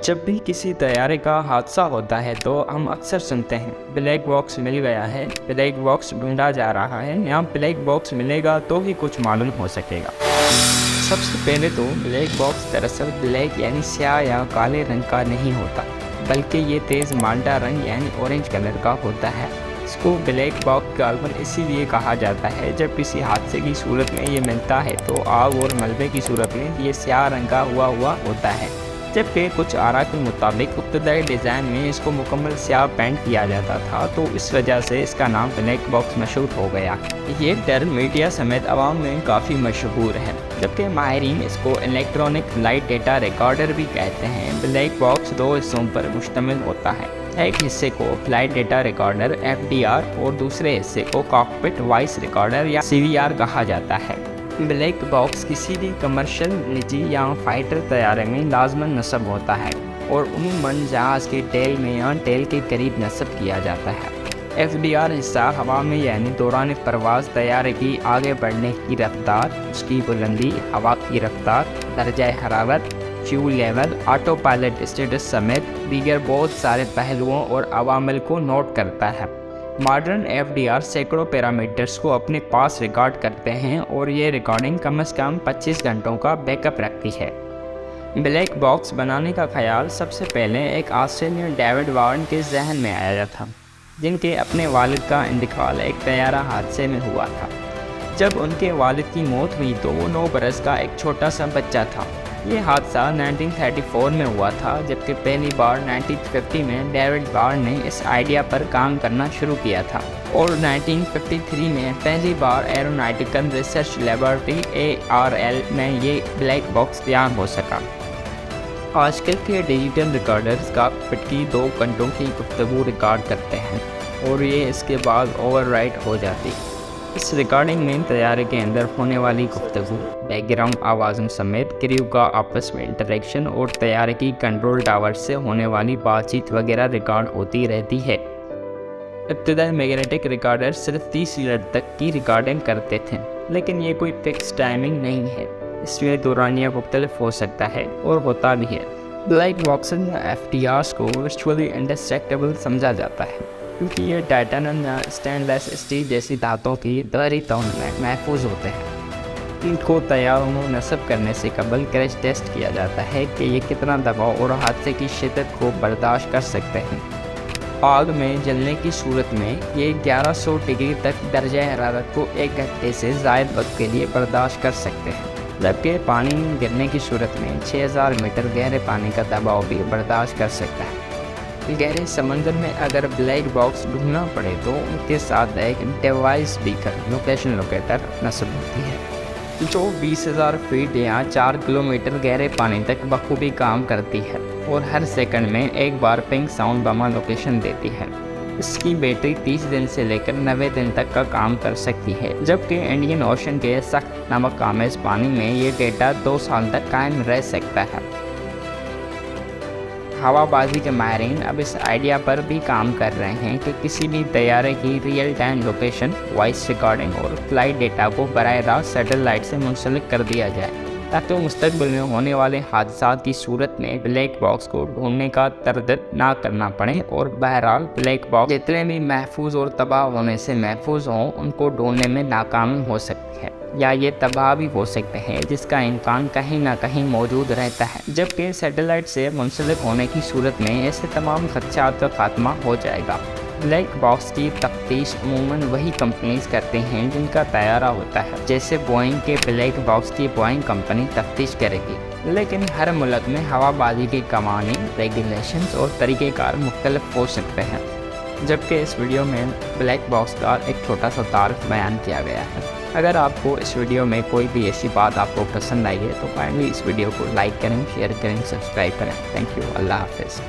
جب بھی کسی طیارے کا حادثہ ہوتا ہے تو ہم اکثر سنتے ہیں بلیک باکس مل گیا ہے، بلیک باکس ڈھونڈا جا رہا ہے، یا بلیک باکس ملے گا تو ہی کچھ معلوم ہو سکے گا۔ سب سے پہلے تو بلیک باکس دراصل بلیک یعنی سیاہ یا کالے رنگ کا نہیں ہوتا، بلکہ یہ تیز مالٹا رنگ یعنی اورنج کلر کا ہوتا ہے۔ اس کو بلیک باکس غالباً اسی لیے کہا جاتا ہے جب کسی حادثے کی صورت میں یہ ملتا ہے تو آگ اور ملبے کی صورت میں یہ سیاہ رنگ کا ہوا ہوتا ہے، جبکہ کچھ آراء کے مطابق ابتدائی ڈیزائن میں اس کو مکمل سیاہ پینٹ کیا جاتا تھا، تو اس وجہ سے اس کا نام بلیک باکس مشہور ہو گیا۔ یہ ٹرم میڈیا سمیت عوام میں کافی مشہور ہے، جبکہ ماہرین اس کو الیکٹرانک فلائٹ ڈیٹا ریکارڈر بھی کہتے ہیں۔ بلیک باکس دو حصوں پر مشتمل ہوتا ہے، ایک حصے کو فلائٹ ڈیٹا ریکارڈر FDR اور دوسرے حصے کو کاکپٹ وائس ریکارڈر یا CVR کہا جاتا ہے۔ بلیک باکس کسی بھی کمرشل، نجی یا فائٹر طیارے میں لازماً نصب ہوتا ہے اور عموماً جہاز کے ٹیل میں یا ٹیل کے قریب نصب کیا جاتا ہے۔ FDR حصہ ہوا میں یعنی دوران پرواز طیارے کی آگے بڑھنے کی رفتار، اس کی بلندی، ہوا کی رفتار، درجہ حرارت، fuel level, autopilot status سمیت دیگر بہت سارے پہلوؤں اور عوامل کو نوٹ کرتا ہے۔ ماڈرن FDR سینکڑوں پیرامیٹرز کو اپنے پاس ریکارڈ کرتے ہیں اور یہ ریکارڈنگ کم از کم 25 گھنٹوں کا بیک اپ رکھتی ہے۔ بلیک باکس بنانے کا خیال سب سے پہلے ایک آسٹریلین ڈیوڈ وارن کے ذہن میں آیا تھا، جن کے اپنے والد کا انتقال ایک طیارہ حادثے میں ہوا تھا۔ جب ان کے والد کی موت ہوئی تو وہ 9 برس کا ایک چھوٹا سا بچہ تھا۔ یہ حادثہ 1934 میں ہوا تھا، جبکہ پہلی بار 1950 میں ڈیوڈ وارن نے اس آئیڈیا پر کام کرنا شروع کیا تھا، اور 1953 میں پہلی بار ایروناٹیکل ریسرچ لیبارٹری ARL میں یہ بلیک باکس تیار ہو سکا۔ آج کل کے ڈیجیٹل ریکارڈرز کاکپٹ کی 2 گھنٹوں کی گفتگو ریکارڈ کرتے ہیں اور یہ اس کے بعد اوور رائٹ ہو جاتی ہے۔ اس ریکارڈنگ میں طیارے کے اندر ہونے والی گفتگو، بیک گراؤنڈ آوازوں سمیت کریو کا آپس میں انٹریکشن اور طیارے کی کنٹرول ٹاور سے ہونے والی بات چیت وغیرہ ریکارڈ ہوتی رہتی ہے۔ ابتدائی میگنیٹک ریکارڈر صرف 30 منٹ تک کی ریکارڈنگ کرتے تھے، لیکن یہ کوئی فکس ٹائمنگ نہیں ہے، اس لیے دورانیہ مختلف ہو سکتا ہے اور ہوتا بھی ہے۔ بلیک باکسز یا FDRs کو ورچولی انڈسٹرکٹیبل سمجھا جاتا ہے، کیونکہ یہ ٹائٹانیم یا اسٹینلیس اسٹیل جیسی دھاتوں کی دھری تون میں محفوظ ہوتے ہیں۔ ان کو طیاروں میں نصب کرنے سے قبل کریش ٹیسٹ کیا جاتا ہے کہ یہ کتنا دباؤ اور حادثے کی شدت کو برداشت کر سکتے ہیں۔ آگ میں جلنے کی صورت میں یہ 1100 ڈگری تک درجہ حرارت کو 1 گھنٹے سے زائد وقت کے لیے برداشت کر سکتے ہیں، جبکہ پانی میں گرنے کی صورت میں 6000 میٹر گہرے پانی کا دباؤ بھی برداشت کر سکتا ہے۔ گہرے سمندر میں اگر بلیک باکس ڈھونڈنا پڑے تو ان کے ساتھ ایک ڈیوائس بیکر لوکیشن لوکیٹر نصب ہوتی ہے، جو 20,000 فیٹ یا 4 کلومیٹر گہرے پانی تک بخوبی کام کرتی ہے اور ہر سیکنڈ میں ایک بار پنک ساؤنڈ بما لوکیشن دیتی ہے۔ اس کی بیٹری 30 دن سے لے کر 90 دن تک کا کام کر سکتی ہے، جبکہ انڈین اوشن کے سخت نمک آمیز پانی میں یہ ڈیٹا 2 سال تک قائم رہ سکتا ہے۔ ہوا بازی کے ماہرین اب اس آئیڈیا پر بھی کام کر رہے ہیں کہ کسی بھی طیارے کی real time location, voice recording اور فلائٹ ڈیٹا کو براہ راست سیٹلائٹ سے منسلک کر دیا جائے، تاکہ مستقبل میں ہونے والے حادثات کی صورت میں بلیک باکس کو ڈھونڈنے کا تردد نہ کرنا پڑے، اور بہرحال بلیک باکس جتنے بھی محفوظ اور تباہ ہونے سے محفوظ ہوں ان کو ڈھونڈنے میں ناکام ہو سکتی ہے، یا یہ تباہ بھی ہو سکتے ہیں، جس کا امکان کہیں نہ کہیں موجود رہتا ہے، جبکہ سیٹلائٹ سے منسلک ہونے کی صورت میں ایسے تمام خدشات کا خاتمہ ہو جائے گا۔ بلیک باکس کی تفتیش عموماً وہی کمپنیز کرتے ہیں جن کا طیارہ ہوتا ہے، جیسے بوئنگ کے بلیک باکس کی بوئنگ کمپنی تفتیش کرے گی، لیکن ہر ملک میں ہوا بازی کے قوانین، ریگولیشنز اور طریقہ کار مختلف ہو سکتے ہیں، جبکہ اس ویڈیو میں بلیک باکس کا ایک چھوٹا سا تعارف بیان کیا گیا ہے۔ اگر آپ کو اس ویڈیو میں کوئی بھی ایسی بات آپ کو پسند آئی ہے تو کائنڈلی اس ویڈیو کو لائک کریں، شیئر کریں، سبسکرائب کریں۔ تھینک یو، اللہ حافظ۔